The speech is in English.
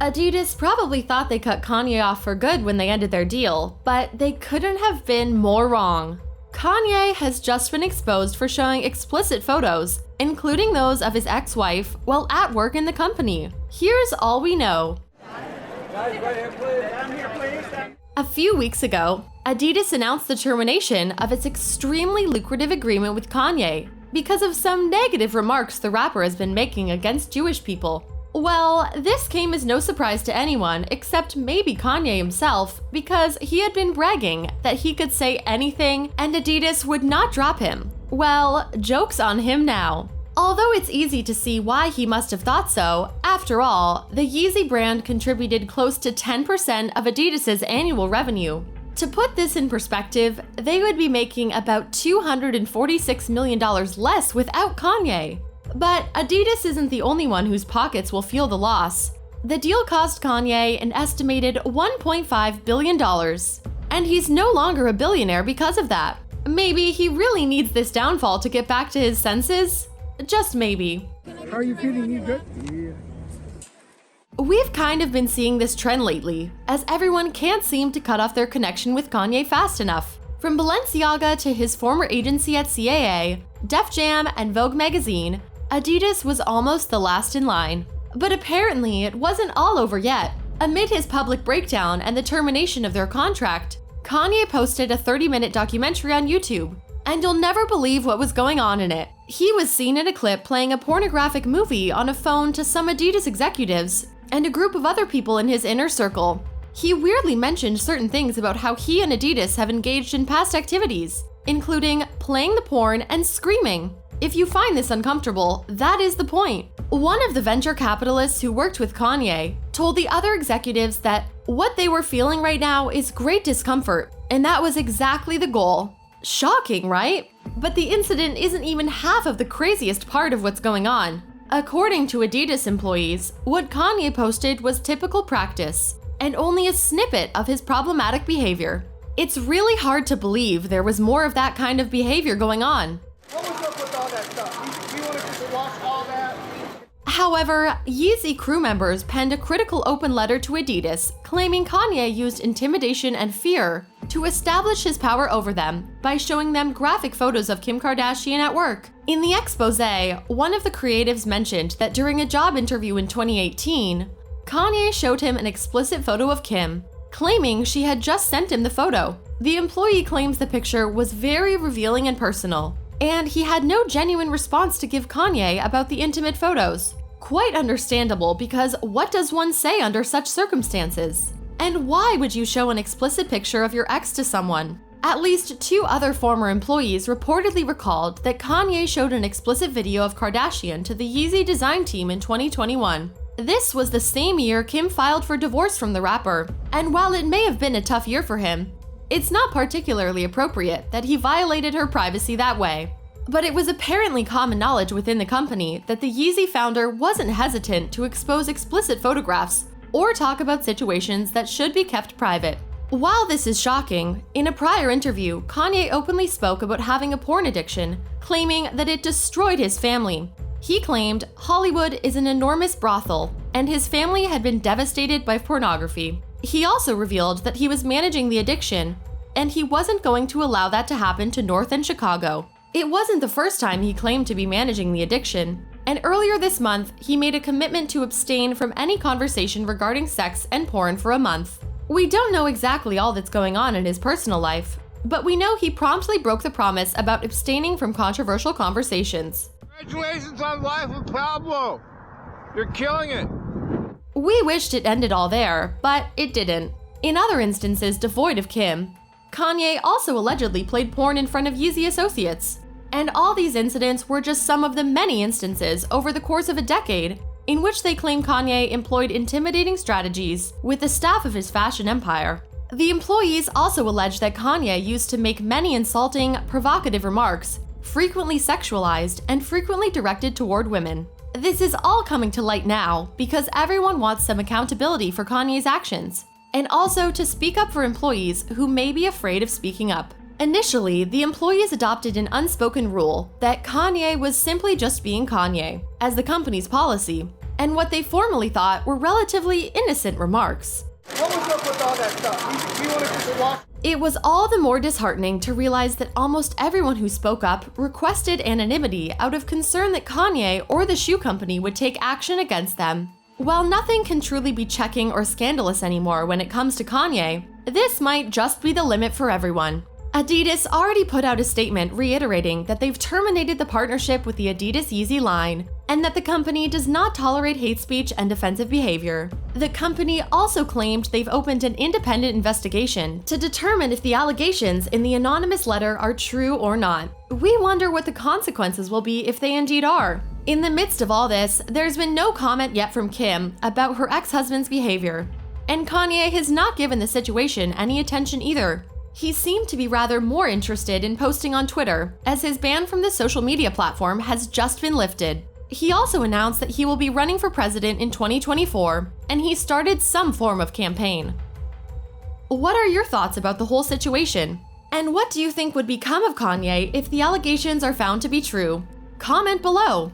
Adidas probably thought they cut Kanye off for good when they ended their deal, but they couldn't have been more wrong. Kanye has just been exposed for showing explicit photos, including those of his ex-wife, while at work in the company. Here's all we know. A few weeks ago, Adidas announced the termination of its extremely lucrative agreement with Kanye because of some negative remarks the rapper has been making against Jewish people. Well, this came as no surprise to anyone except maybe Kanye himself, because he had been bragging that he could say anything and Adidas would not drop him. Well, joke's on him now. Although it's easy to see why he must have thought so, after all, the Yeezy brand contributed close to 10% of Adidas's annual revenue. To put this in perspective, they would be making about $246 million less without Kanye. But Adidas isn't the only one whose pockets will feel the loss. The deal cost Kanye an estimated $1.5 billion, and he's no longer a billionaire because of that. Maybe he really needs this downfall to get back to his senses? Just maybe. How are you feeling? You good? Yeah. We've kind of been seeing this trend lately, as everyone can't seem to cut off their connection with Kanye fast enough. From Balenciaga to his former agency at 𝐯𝐢𝐝, Def Jam, and Vogue magazine, Adidas was almost the last in line. But apparently it wasn't all over yet. Amid his public breakdown and the termination of their contract, Kanye posted a 30-minute documentary on YouTube, and you'll never believe what was going on in it. He was seen in a clip playing a pornographic movie on a phone to some Adidas executives and a group of other people in his inner circle. He weirdly mentioned certain things about how he and Adidas have engaged in past activities, including playing the porn and screaming. If you find this uncomfortable, that is the point. One of the venture capitalists who worked with Kanye told the other executives that what they were feeling right now is great discomfort, and that was exactly the goal. Shocking, right? But the incident isn't even half of the craziest part of what's going on. According to Adidas employees, what Kanye posted was typical practice, and only a snippet of his problematic behavior. It's really hard to believe there was more of that kind of behavior going on. What was up with all that stuff? You wanted to watch all that? However, Yeezy crew members penned a critical open letter to Adidas, claiming Kanye used intimidation and fear to establish his power over them by showing them graphic photos of Kim Kardashian at work. In the expose, one of the creatives mentioned that during a job interview in 2018, Kanye showed him an explicit photo of Kim, claiming she had just sent him the photo. The employee claims the picture was very revealing and personal, and he had no genuine response to give Kanye about the intimate photos. Quite understandable, because what does one say under such circumstances? And why would you show an explicit picture of your ex to someone? At least 2 other former employees reportedly recalled that Kanye showed an explicit video of Kardashian to the Yeezy design team in 2021. This was the same year Kim filed for divorce from the rapper, and while it may have been a tough year for him, it's not particularly appropriate that he violated her privacy that way. But it was apparently common knowledge within the company that the Yeezy founder wasn't hesitant to expose explicit photographs or talk about situations that should be kept private. While this is shocking, in a prior interview, Kanye openly spoke about having a porn addiction, claiming that it destroyed his family. He claimed Hollywood is an enormous brothel, and his family had been devastated by pornography. He also revealed that he was managing the addiction, and he wasn't going to allow that to happen to North and Chicago. It wasn't the first time he claimed to be managing the addiction, and earlier this month, he made a commitment to abstain from any conversation regarding sex and porn for a month. We don't know exactly all that's going on in his personal life, but we know he promptly broke the promise about abstaining from controversial conversations. Congratulations on Life with Pablo! You're killing it! We wished it ended all there, but it didn't. In other instances devoid of Kim, Kanye also allegedly played porn in front of Yeezy associates. And all these incidents were just some of the many instances over the course of a decade in which they claim Kanye employed intimidating strategies with the staff of his fashion empire. The employees also allege that Kanye used to make many insulting, provocative remarks, frequently sexualized and frequently directed toward women. This is all coming to light now because everyone wants some accountability for Kanye's actions, and also to speak up for employees who may be afraid of speaking up. Initially, the employees adopted an unspoken rule that Kanye was simply just being Kanye, as the company's policy. and what they formerly thought were relatively innocent remarks. What was up with all that stuff? We wanted to wash. It was all the more disheartening to realize that almost everyone who spoke up requested anonymity out of concern that Kanye or the shoe company would take action against them. While nothing can truly be checking or scandalous anymore when it comes to Kanye, this might just be the limit for everyone. Adidas already put out a statement reiterating that they've terminated the partnership with the Adidas Yeezy line and that the company does not tolerate hate speech and offensive behavior. The company also claimed they've opened an independent investigation to determine if the allegations in the anonymous letter are true or not. We wonder what the consequences will be if they indeed are. In the midst of all this, there's been no comment yet from Kim about her ex-husband's behavior. And Kanye has not given the situation any attention either. He seemed to be rather more interested in posting on Twitter, as his ban from the social media platform has just been lifted. He also announced that he will be running for president in 2024, and he started some form of campaign. What are your thoughts about the whole situation? And what do you think would become of Kanye if the allegations are found to be true? Comment below.